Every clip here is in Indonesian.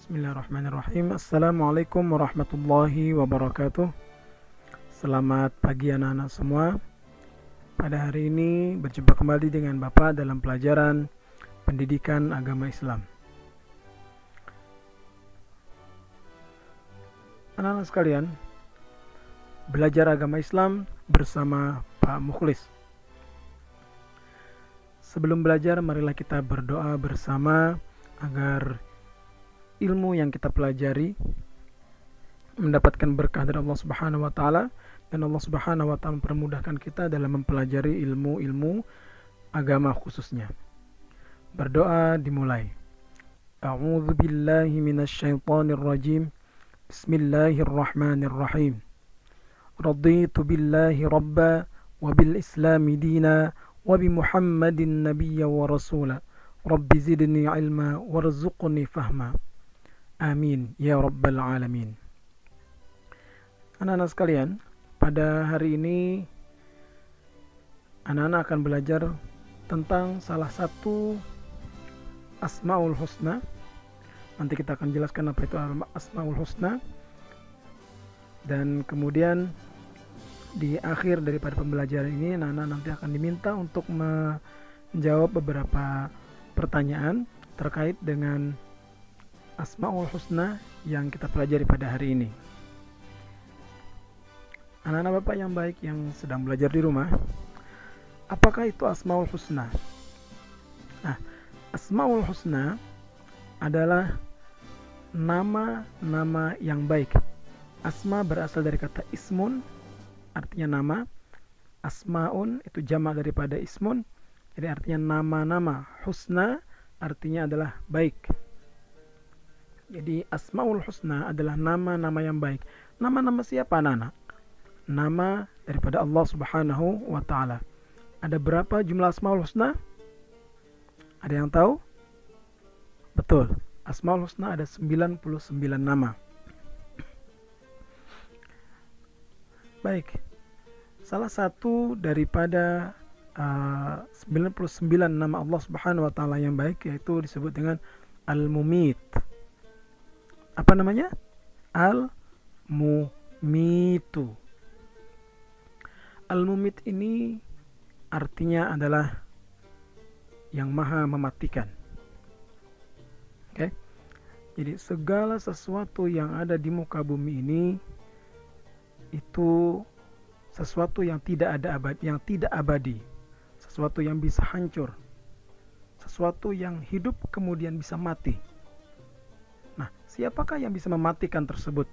Bismillahirrahmanirrahim. Assalamualaikum warahmatullahi wabarakatuh. Selamat pagi anak-anak semua. Pada hari ini berjumpa kembali dengan Bapak dalam pelajaran pendidikan agama Islam. Anak-anak sekalian, belajar agama Islam bersama Pak Mukhlis. Sebelum belajar, marilah kita berdoa bersama agar ilmu yang kita pelajari mendapatkan berkah dari Allah Subhanahu wa taala dan Allah Subhanahu wa taala mempermudahkan kita dalam mempelajari ilmu-ilmu agama khususnya. Berdoa dimulai. A'udzu billahi minasyaitonir rajim. Bismillahirrahmanirrahim. Raditu billahi rabba wa bil islami dina wa bi Muhammadin nabiyya wa rasula. Rabbi zidni ilma warzuqni fahma. Amin ya rabbal alamin. Anak-anak sekalian, pada hari ini anak-anak akan belajar tentang salah satu Asmaul Husna. Nanti kita akan jelaskan apa itu Asmaul Husna. Dan kemudian di akhir daripada pembelajaran ini anak-anak nanti akan diminta untuk menjawab beberapa pertanyaan terkait dengan Asmaul Husna yang kita pelajari pada hari ini. Anak-anak Bapak yang baik yang sedang belajar di rumah, apakah itu Asmaul Husna? Nah, Asmaul Husna adalah nama-nama yang baik. Asma berasal dari kata ismun, artinya nama. Asmaun itu jamak daripada ismun, jadi artinya nama-nama. Husna artinya adalah baik. Jadi Asmaul Husna adalah nama-nama yang baik. Nama-nama siapa anak-anak? Nama daripada Allah Subhanahu wa taala. Ada berapa jumlah Asmaul Husna? Ada yang tahu? Betul. Asmaul Husna ada 99 nama. Baik. Salah satu daripada 99 nama Allah Subhanahu wa taala yang baik yaitu disebut dengan Al-Mumit. Apa namanya? Al-Mumitu. Al-Mumit ini artinya adalah yang maha mematikan. Oke. Jadi segala sesuatu yang ada di muka bumi ini itu sesuatu yang tidak abadi, sesuatu yang bisa hancur, sesuatu yang hidup kemudian bisa mati. Nah, siapakah yang bisa mematikan tersebut?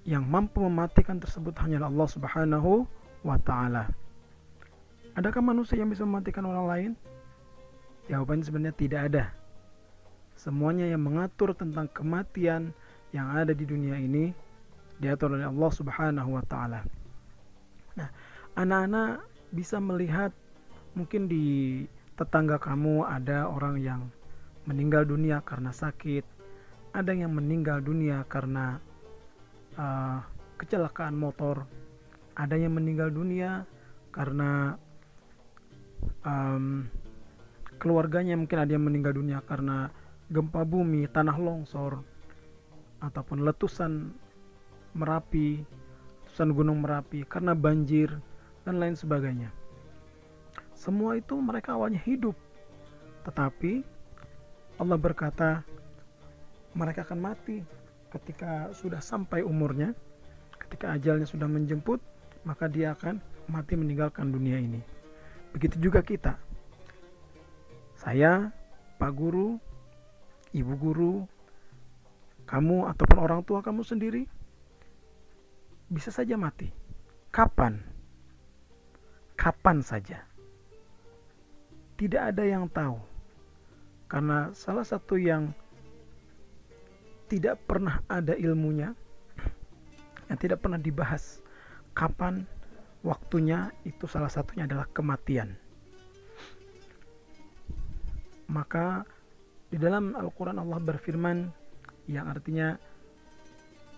Yang mampu mematikan tersebut hanyalah Allah Subhanahu wa ta'ala. Adakah manusia yang bisa mematikan orang lain? Jawabannya sebenarnya tidak ada. Semuanya yang mengatur tentang kematian yang ada di dunia ini diatur oleh Allah Subhanahu wa ta'ala. Nah, anak-anak bisa melihat mungkin di tetangga kamu ada orang yang meninggal dunia karena sakit. Ada yang meninggal dunia karena kecelakaan motor. Ada yang meninggal dunia karena keluarganya mungkin ada yang meninggal dunia karena gempa bumi, tanah longsor, ataupun letusan Merapi, letusan gunung Merapi, karena banjir, dan lain sebagainya. Semua itu mereka awalnya hidup. Tetapi Allah berkata, mereka akan mati ketika sudah sampai umurnya, ketika ajalnya sudah menjemput, maka dia akan mati meninggalkan dunia ini. Begitu juga kita. Saya, Pak Guru, Ibu Guru, kamu ataupun orang tua kamu sendiri bisa saja mati. Kapan? Kapan saja. Tidak ada yang tahu. Karena salah satu yang tidak pernah ada ilmunya, yang tidak pernah dibahas kapan waktunya, itu salah satunya adalah kematian. Maka di dalam Al-Quran Allah berfirman yang artinya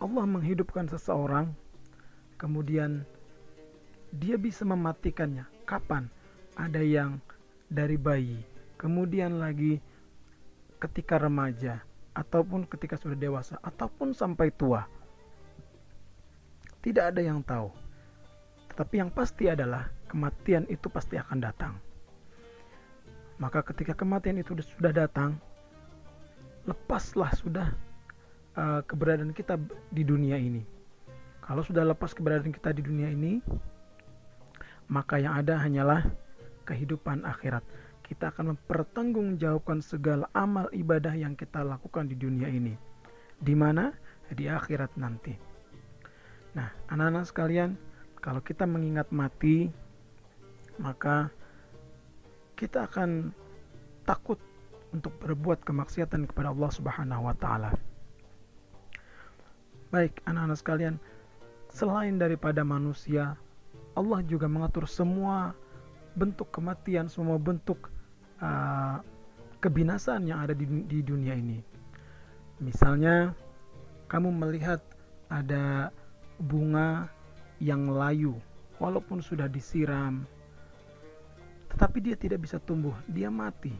Allah menghidupkan seseorang, kemudian dia bisa mematikannya. Kapan? Ada yang dari bayi, kemudian lagi ketika remaja, ataupun ketika sudah dewasa, ataupun sampai tua. Tidak ada yang tahu. Tetapi yang pasti adalah kematian itu pasti akan datang. Maka ketika kematian itu sudah datang, lepaslah sudah keberadaan kita di dunia ini. Kalau sudah lepas keberadaan kita di dunia ini, maka yang ada hanyalah kehidupan akhirat. Kita akan mempertanggungjawabkan segala amal ibadah yang kita lakukan di dunia ini. Di mana? Di akhirat nanti. Nah, anak-anak sekalian, kalau kita mengingat mati, maka kita akan takut untuk berbuat kemaksiatan kepada Allah Subhanahu wa taala. Baik, anak-anak sekalian, selain daripada manusia, Allah juga mengatur semua bentuk kematian, semua bentuk kebinasaan yang ada di dunia ini. Misalnya, kamu melihat ada bunga yang layu, walaupun sudah disiram, tetapi dia tidak bisa tumbuh, dia mati.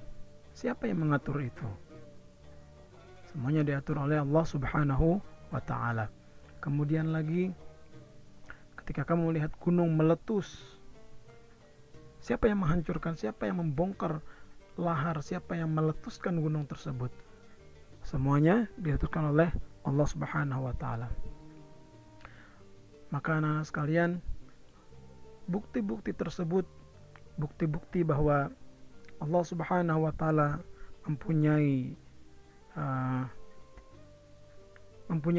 Siapa yang mengatur itu? Semuanya diatur oleh Allah Subhanahu wa ta'ala. Kemudian lagi, ketika kamu melihat gunung meletus, siapa yang menghancurkan, siapa yang membongkar lahar, siapa yang meletuskan gunung tersebut? Semuanya diaturkan oleh Allah Subhanahu wa ta'ala. Maka anak-anak sekalian, bukti-bukti tersebut, bukti-bukti bahwa Allah Subhanahu wa ta'ala mempunyai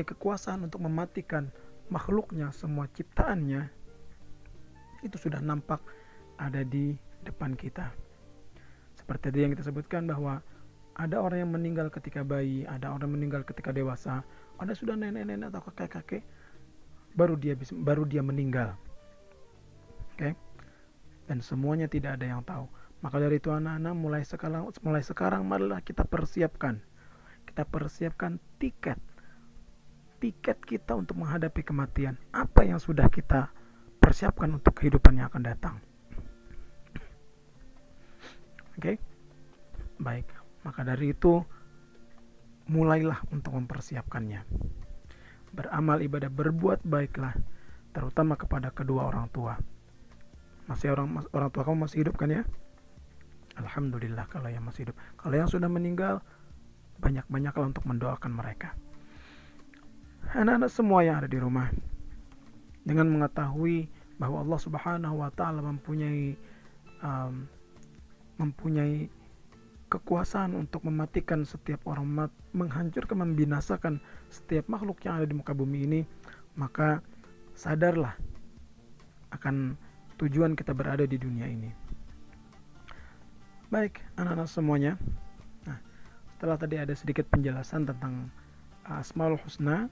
kekuasaan untuk mematikan makhluknya, semua ciptaannya, itu sudah nampak ada di depan kita. Seperti tadi yang kita sebutkan bahwa ada orang yang meninggal ketika bayi, ada orang yang meninggal ketika dewasa, ada sudah nenek-nenek atau kakek-kakek, baru dia meninggal. Oke? Dan semuanya tidak ada yang tahu. Maka dari itu anak-anak, mulai sekarang marilah kita persiapkan tiket kita untuk menghadapi kematian. Apa yang sudah kita persiapkan untuk kehidupan yang akan datang? Oke? Baik, maka dari itu mulailah untuk mempersiapkannya. Beramal ibadah, berbuat baiklah, terutama kepada kedua orang tua. Orang tua kamu masih hidup kan ya? Alhamdulillah kalau yang masih hidup. Kalau yang sudah meninggal, banyak-banyaklah untuk mendoakan mereka. Anak-anak semua yang ada di rumah, dengan mengetahui bahwa Allah Subhanahu wa ta'ala mempunyai kekuasaan untuk mematikan setiap orang, menghancurkan, membinasakan setiap makhluk yang ada di muka bumi ini, maka sadarlah akan tujuan kita berada di dunia ini. Baik, anak-anak semuanya. Nah, setelah tadi ada sedikit penjelasan tentang Asmaul Husna,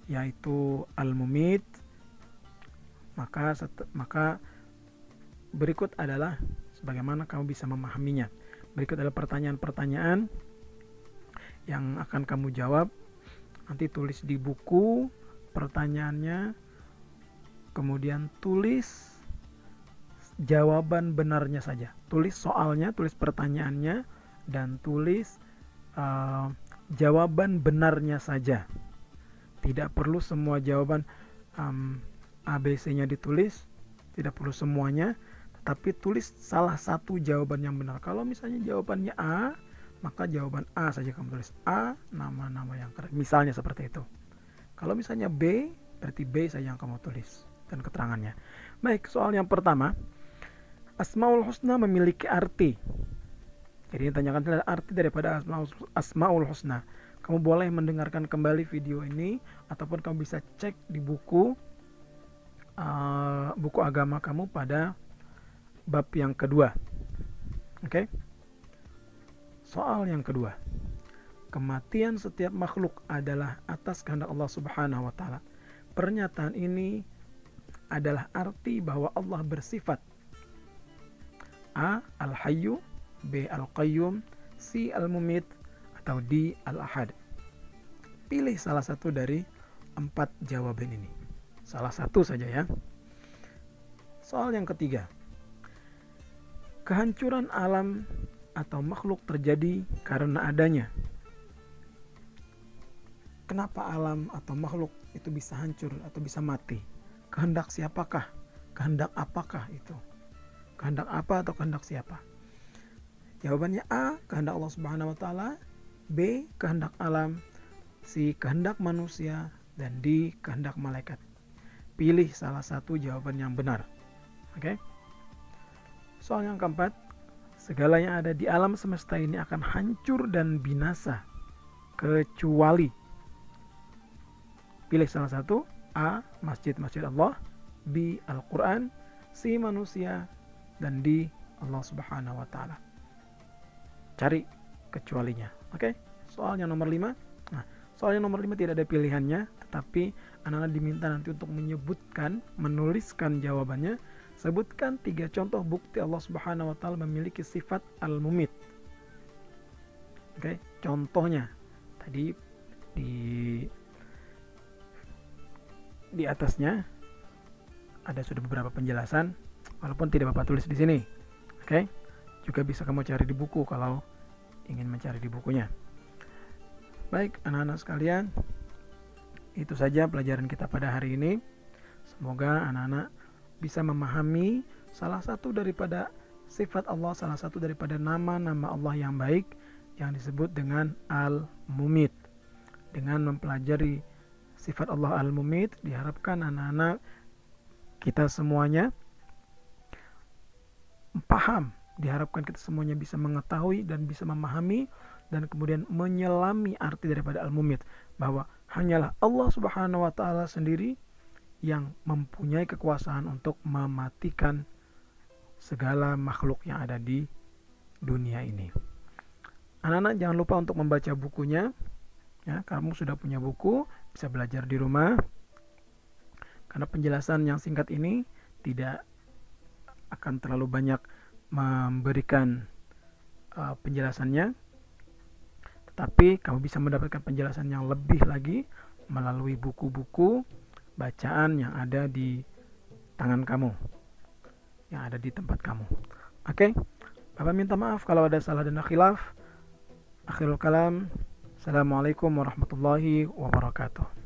yaitu Al-Mumit, maka berikut adalah sebagaimana kamu bisa memahaminya. Berikut adalah pertanyaan-pertanyaan yang akan kamu jawab. Nanti tulis di buku pertanyaannya, kemudian tulis jawaban benarnya saja. Tulis soalnya, tulis pertanyaannya, dan tulis jawaban benarnya saja. Tidak perlu semua jawaban ABC-nya ditulis, tidak perlu semuanya, tetapi tulis salah satu jawaban yang benar. Kalau misalnya jawabannya A, maka jawaban A saja kamu tulis. A, nama-nama yang keren. Misalnya seperti itu. Kalau misalnya B, berarti B saja yang kamu tulis dan keterangannya. Baik, soal yang pertama. Asmaul Husna memiliki arti. Jadi ditanyakan adalah arti daripada Asmaul Husna. Kamu boleh mendengarkan kembali video ini, ataupun kamu bisa cek di buku agama kamu pada bab yang kedua. Oke? Soal yang kedua. Kematian setiap makhluk adalah atas kehendak Allah Subhanahu wa ta'ala. Pernyataan ini adalah arti bahwa Allah bersifat A. Al-Hayyu, B. Al-Qayyum, C. Al-Mumit, atau D. Al-Ahad. Pilih salah satu dari 4 jawaban ini. Salah satu saja ya. Soal yang ketiga. Kehancuran alam atau makhluk terjadi karena adanya kenapa alam atau makhluk itu bisa hancur atau bisa mati? Kehendak siapakah? Kehendak apakah itu? Kehendak apa atau kehendak siapa? Jawabannya A, kehendak Allah Subhanahu wa taala, B, kehendak alam, C, kehendak manusia, dan D, kehendak malaikat. Pilih salah satu jawaban yang benar. Oke? Soal yang keempat, segala yang ada di alam semesta ini akan hancur dan binasa kecuali, pilih salah satu, A, masjid-masjid Allah, B, Al-Quran, C, manusia, dan D, Allah Subhanahu wa taala. Cari kecualinya. Oke? Soalnya nomor 5. Nah, soalnya nomor 5 tidak ada pilihannya, tetapi anak-anak diminta nanti untuk menuliskan jawabannya. Sebutkan 3 contoh bukti Allah Subhanahu wa taala memiliki sifat al-mumit. Oke, contohnya tadi di atasnya ada sudah beberapa penjelasan, walaupun tidak Bapak tulis di sini. Oke? Juga bisa kamu cari di buku kalau ingin mencari di bukunya. Baik, anak-anak sekalian, itu saja pelajaran kita pada hari ini. Semoga anak-anak bisa memahami salah satu daripada sifat Allah, salah satu daripada nama-nama Allah yang baik yang disebut dengan Al-Mumit. Dengan mempelajari sifat Allah Al-Mumit, diharapkan anak-anak kita semuanya paham, diharapkan kita semuanya bisa mengetahui dan bisa memahami dan kemudian menyelami arti daripada Al-Mumit, bahwa hanyalah Allah Subhanahu wa taala sendiri yang mempunyai kekuasaan untuk mematikan segala makhluk yang ada di dunia ini. Anak-anak jangan lupa untuk membaca bukunya. Ya, kamu sudah punya buku, bisa belajar di rumah. Karena penjelasan yang singkat ini tidak akan terlalu banyak memberikan penjelasannya, tetapi kamu bisa mendapatkan penjelasan yang lebih lagi melalui buku-buku bacaan yang ada di tangan kamu, yang ada di tempat kamu. Oke? Bapak minta maaf kalau ada salah dan khilaf. Akhirul kalam. Assalamualaikum warahmatullahi wabarakatuh.